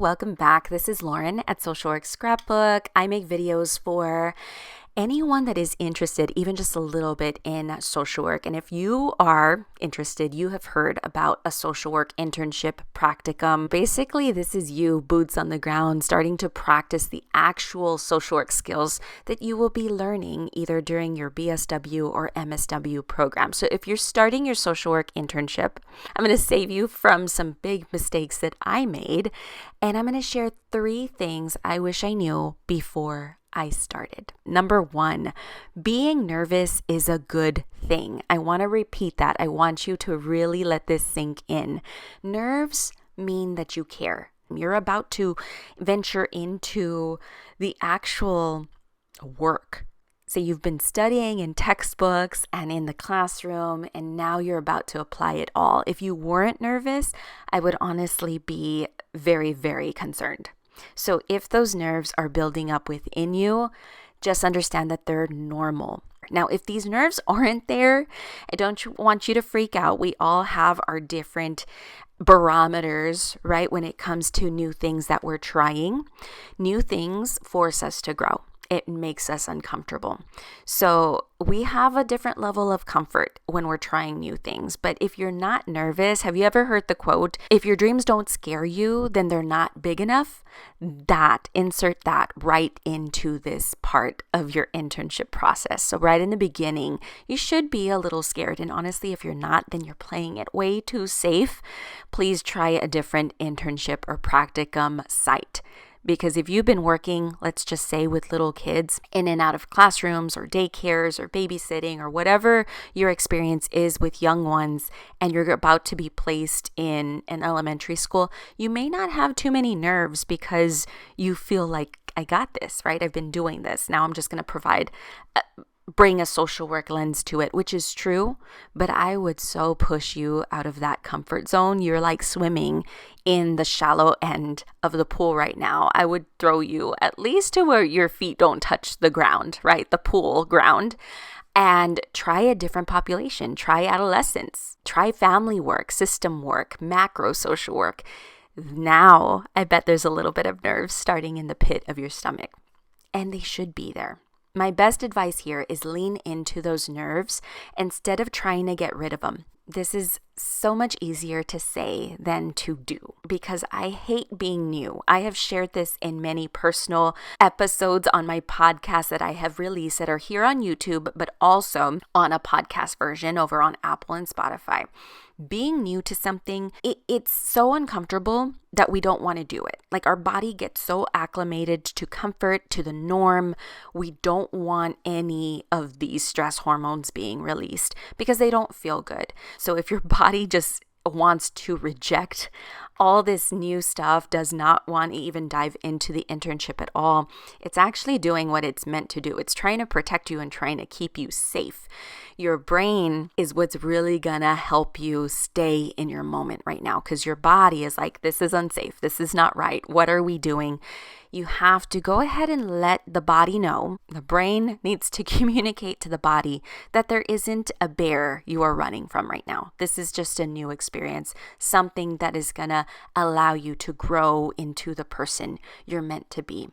Welcome back. This is Lauren at Social Work Scrapbook. I make videos for anyone that is interested, even just a little bit, in social work. And if you are interested, you have heard about a social work internship practicum. Basically, this is you, boots on the ground, starting to practice the actual social work skills that you will be learning either during your BSW or MSW program. So if you're starting your social work internship, I'm going to save you from some big mistakes that I made. And I'm going to share 3 things I wish I knew before I started. Number 1, being nervous is a good thing. I want to repeat that. I want you to really let this sink in. Nerves mean that you care. You're about to venture into the actual work. So you've been studying in textbooks and in the classroom, and now you're about to apply it all. If you weren't nervous, I would honestly be very, very concerned. So if those nerves are building up within you, just understand that they're normal. Now, if these nerves aren't there, I don't want you to freak out. We all have our different barometers, right? When it comes to new things that we're trying, new things force us to grow. It makes us uncomfortable. So we have a different level of comfort when we're trying new things. But if you're not nervous, have you ever heard the quote, if your dreams don't scare you, then they're not big enough? Insert that right into this part of your internship process. So right in the beginning, you should be a little scared. And honestly, if you're not, then you're playing it way too safe. Please try a different internship or practicum site. Because if you've been working, let's just say with little kids in and out of classrooms or daycares or babysitting or whatever your experience is with young ones, and you're about to be placed in an elementary school, you may not have too many nerves because you feel like, I got this, right? I've been doing this. Now I'm just going to bring a social work lens to it, which is true, but I would so push you out of that comfort zone. You're like swimming in the shallow end of the pool right now. I would throw you at least to where your feet don't touch the ground, right? The pool ground. And try a different population. Try adolescents. Try family work, system work, macro social work. Now, I bet there's a little bit of nerves starting in the pit of your stomach, and they should be there. My best advice here is lean into those nerves instead of trying to get rid of them. This is so much easier to say than to do because I hate being new. I have shared this in many personal episodes on my podcast that I have released that are here on YouTube, but also on a podcast version over on Apple and Spotify. Being new to something, it's so uncomfortable that we don't want to do it. Like our body gets so acclimated to comfort, to the norm. We don't want any of these stress hormones being released because they don't feel good. So if your body just wants to reject all this new stuff, does not want to even dive into the internship at all, it's actually doing what it's meant to do. It's trying to protect you and trying to keep you safe. Your brain is what's really gonna help you stay in your moment right now because your body is like, this is unsafe. This is not right. What are we doing? You have to go ahead and let the body know. The brain needs to communicate to the body that there isn't a bear you are running from right now. This is just a new experience, something that is going to allow you to grow into the person you're meant to be.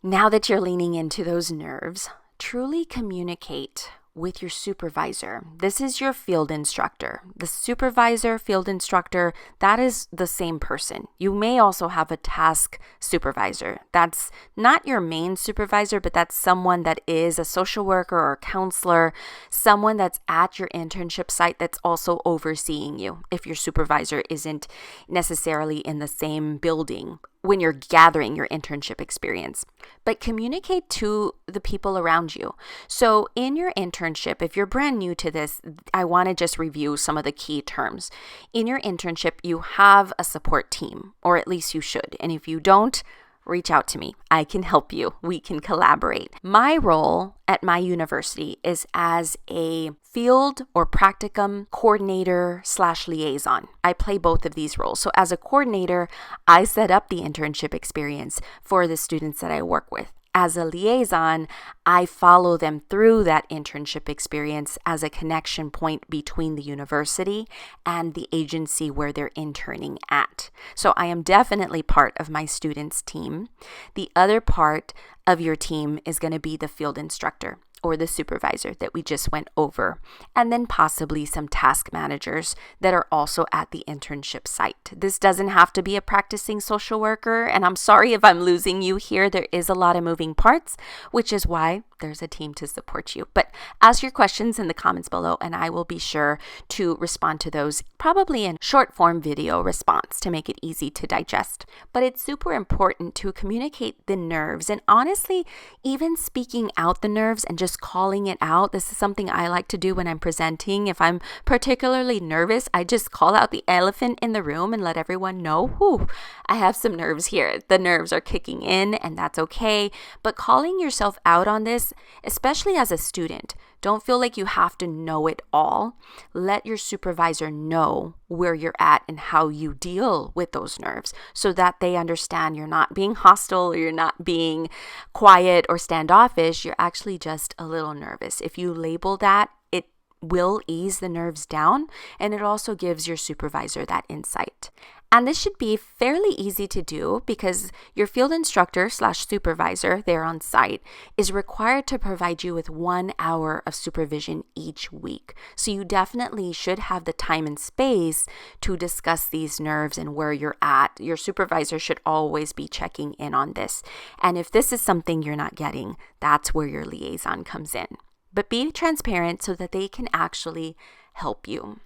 Now that you're leaning into those nerves, truly communicate with your supervisor. This is your field instructor. The supervisor, field instructor, that is the same person. You may also have a task supervisor. That's not your main supervisor, but that's someone that is a social worker or a counselor, someone that's at your internship site that's also overseeing you if your supervisor isn't necessarily in the same building when you're gathering your internship experience. But communicate to the people around you. So in your internship, if you're brand new to this, I want to just review some of the key terms. In your internship, you have a support team, or at least you should. And if you don't, reach out to me. I can help you. We can collaborate. My role at my university is as a field or practicum coordinator / liaison. I play both of these roles. So as a coordinator, I set up the internship experience for the students that I work with. As a liaison, I follow them through that internship experience as a connection point between the university and the agency where they're interning at. So I am definitely part of my students' team. The other part of your team is going to be the field instructor or the supervisor that we just went over, and then possibly some task managers that are also at the internship site. This doesn't have to be a practicing social worker, and I'm sorry if I'm losing you here. There is a lot of moving parts, which is why there's a team to support you. But ask your questions in the comments below, and I will be sure to respond to those, probably in short form video response to make it easy to digest. But it's super important to communicate the nerves, and honestly, even speaking out the nerves and just calling it out. This is something I like to do when I'm presenting. If I'm particularly nervous, I just call out the elephant in the room and let everyone know, whew, I have some nerves here. The nerves are kicking in, and that's okay. But calling yourself out on this, especially as a student, don't feel like you have to know it all. Let your supervisor know where you're at and how you deal with those nerves so that they understand you're not being hostile or you're not being quiet or standoffish. You're actually just a little nervous. If you label that, it will ease the nerves down, and it also gives your supervisor that insight. And this should be fairly easy to do because your field instructor / supervisor there on site is required to provide you with 1 hour of supervision each week. So you definitely should have the time and space to discuss these nerves and where you're at. Your supervisor should always be checking in on this. And if this is something you're not getting, that's where your liaison comes in. But be transparent so that they can actually help you.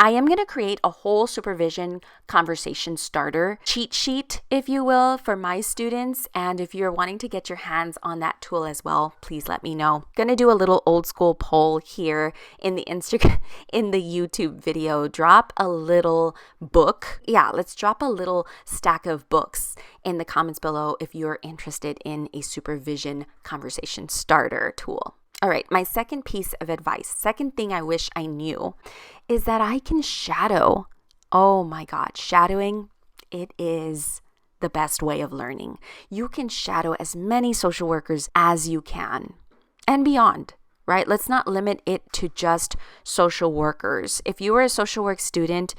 I am going to create a whole supervision conversation starter cheat sheet, if you will, for my students. And if you're wanting to get your hands on that tool as well, please let me know. Going to do a little old school poll here in the YouTube video. Drop a little book. Yeah, let's drop a little stack of books in the comments below if you're interested in a supervision conversation starter tool. All right, my second piece of advice, second thing I wish I knew is that I can shadow. Oh my God, shadowing, it is the best way of learning. You can shadow as many social workers as you can and beyond, right? Let's not limit it to just social workers. If you are a social work student,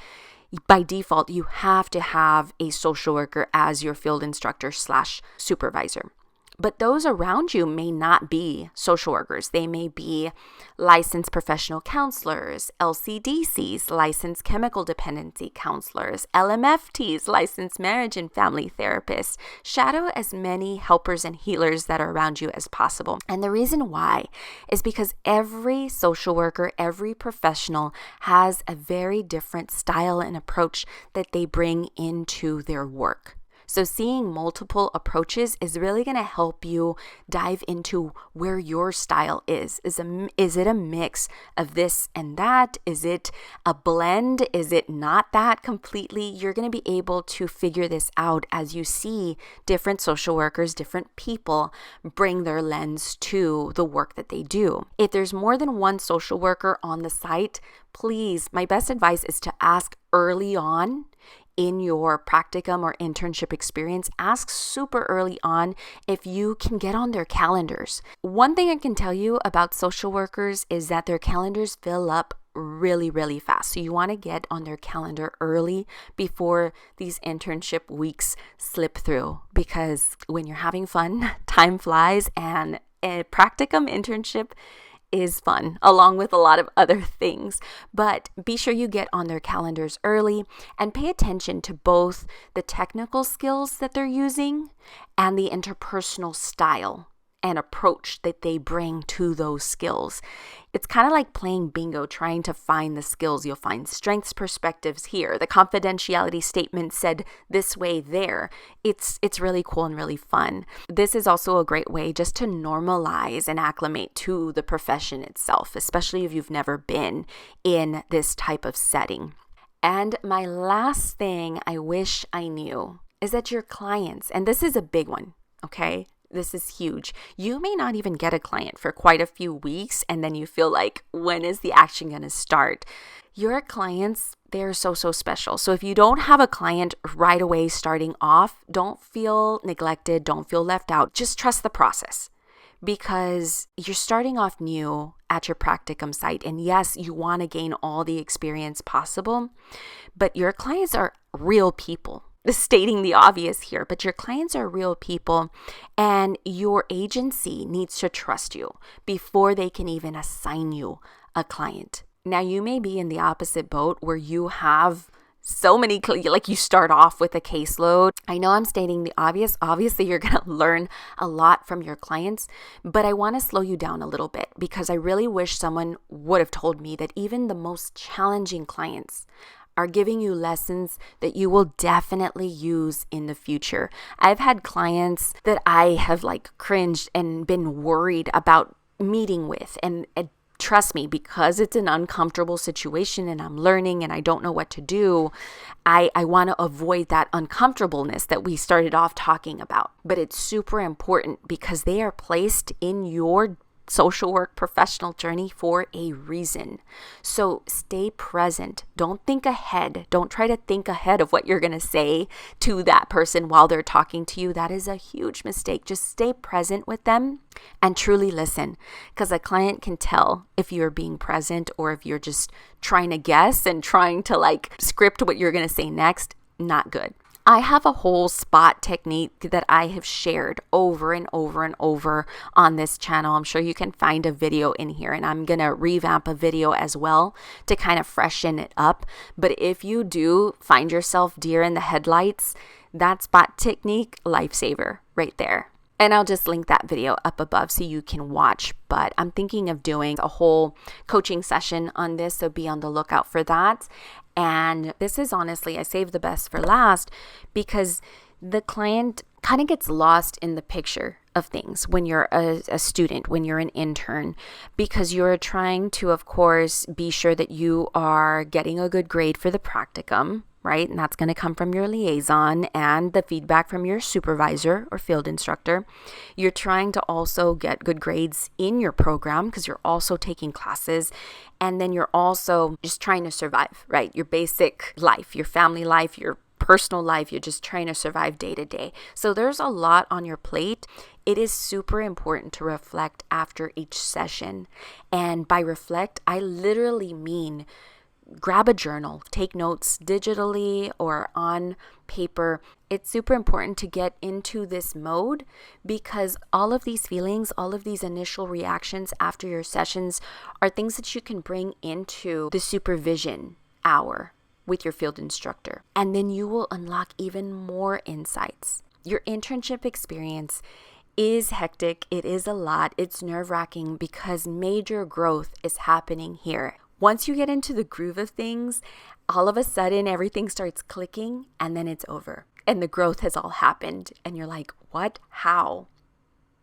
by default, you have to have a social worker as your field instructor / supervisor. But those around you may not be social workers. They may be licensed professional counselors, LCDCs, licensed chemical dependency counselors, LMFTs, licensed marriage and family therapists. Shadow as many helpers and healers that are around you as possible. And the reason why is because every social worker, every professional has a very different style and approach that they bring into their work. So seeing multiple approaches is really going to help you dive into where your style is. Is it a mix of this and that? Is it a blend? Is it not that completely? You're going to be able to figure this out as you see different social workers, different people bring their lens to the work that they do. If there's more than one social worker on the site, please, my best advice is to ask early on in your practicum or internship experience. Ask super early on if you can get on their calendars. One thing I can tell you about social workers is that their calendars fill up really, really fast. So you want to get on their calendar early before these internship weeks slip through, because when you're having fun, time flies, and a practicum internship is fun, along with a lot of other things. But be sure you get on their calendars early and pay attention to both the technical skills that they're using and the interpersonal style and approach that they bring to those skills. It's kind of like playing bingo, trying to find the skills. You'll find strengths perspectives here. The confidentiality statement said this way there. It's really cool and really fun. This is also a great way just to normalize and acclimate to the profession itself, especially if you've never been in this type of setting. And my last thing I wish I knew is that your clients, and this is a big one, okay? This is huge. You may not even get a client for quite a few weeks, and then you feel like, when is the action going to start? Your clients They're so, so special. So if you don't have a client right away starting off, don't feel neglected. Don't feel left out. Just trust the process, because you're starting off new at your practicum site. And yes, you want to gain all the experience possible, but your clients are real people. Stating the obvious here, but your clients are real people, and your agency needs to trust you before they can even assign you a client. Now, you may be in the opposite boat where you have so many, like you start off with a caseload. I know I'm stating the obvious. Obviously, you're going to learn a lot from your clients, but I want to slow you down a little bit, because I really wish someone would have told me that even the most challenging clients are giving you lessons that you will definitely use in the future. I've had clients that I have cringed and been worried about meeting with, and trust me, because it's an uncomfortable situation and I'm learning and I don't know what to do, I want to avoid that uncomfortableness that we started off talking about. But it's super important, because they are placed in your social work professional journey for a reason. So stay present. Don't think ahead. Don't try to think ahead of what you're going to say to that person while they're talking to you. That is a huge mistake. Just stay present with them and truly listen, because a client can tell if you're being present or if you're just trying to guess and trying to script what you're going to say next. Not good. I have a whole spot technique that I have shared over and over and over on this channel. I'm sure you can find a video in here, and I'm going to revamp a video as well to kind of freshen it up. But if you do find yourself deer in the headlights, that spot technique, lifesaver right there. And I'll just link that video up above so you can watch. But I'm thinking of doing a whole coaching session on this, so be on the lookout for that. And this is honestly, I saved the best for last, because the client kind of gets lost in the picture of things when you're a student, when you're an intern, because you're trying to, of course, be sure that you are getting a good grade for the practicum, right? And that's going to come from your liaison and the feedback from your supervisor or field instructor. You're trying to also get good grades in your program, because you're also taking classes. And then you're also just trying to survive, right? Your basic life, your family life, your personal life, you're just trying to survive day to day. So there's a lot on your plate. It is super important to reflect after each session. And by reflect, I literally mean grab a journal, take notes digitally or on paper. It's super important to get into this mode, because all of these feelings, all of these initial reactions after your sessions are things that you can bring into the supervision hour with your field instructor. And then you will unlock even more insights. Your internship experience is hectic. It is a lot. It's nerve-wracking, because major growth is happening here. Once you get into the groove of things, all of a sudden everything starts clicking, and then it's over. And the growth has all happened. And you're like, what? How?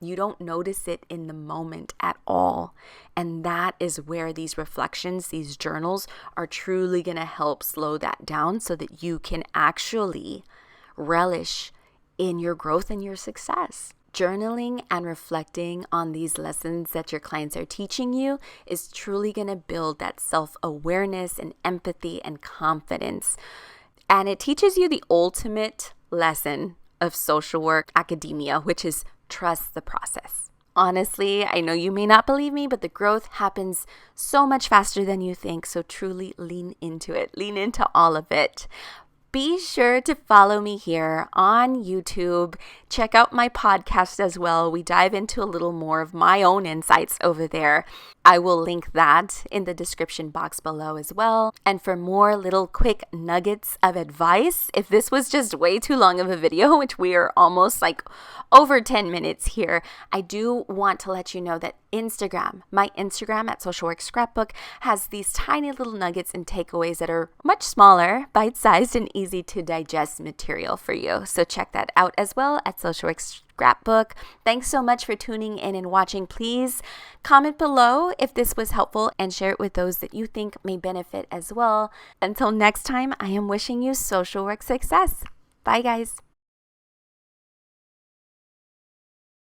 You don't notice it in the moment at all. And that is where these reflections, these journals, are truly going to help slow that down, so that you can actually relish in your growth and your success. Journaling and reflecting on these lessons that your clients are teaching you is truly going to build that self-awareness and empathy and confidence. And it teaches you the ultimate lesson of social work academia, which is trust the process. Honestly, I know you may not believe me, but the growth happens so much faster than you think. So truly lean into it. Lean into all of it. Be sure to follow me here on YouTube. Check out my podcast as well. We dive into a little more of my own insights over there. I will link that in the description box below as well. And for more little quick nuggets of advice, if this was just way too long of a video, which we are almost over 10 minutes here, I do want to let you know that my Instagram at Social Work Scrapbook has these tiny little nuggets and takeaways that are much smaller, bite-sized, and easy to digest material for you. So check that out as well at Social Work Scrapbook. Thanks so much for tuning in and watching. Please comment below if this was helpful and share it with those that you think may benefit as well. Until next time, I am wishing you social work success. Bye, guys.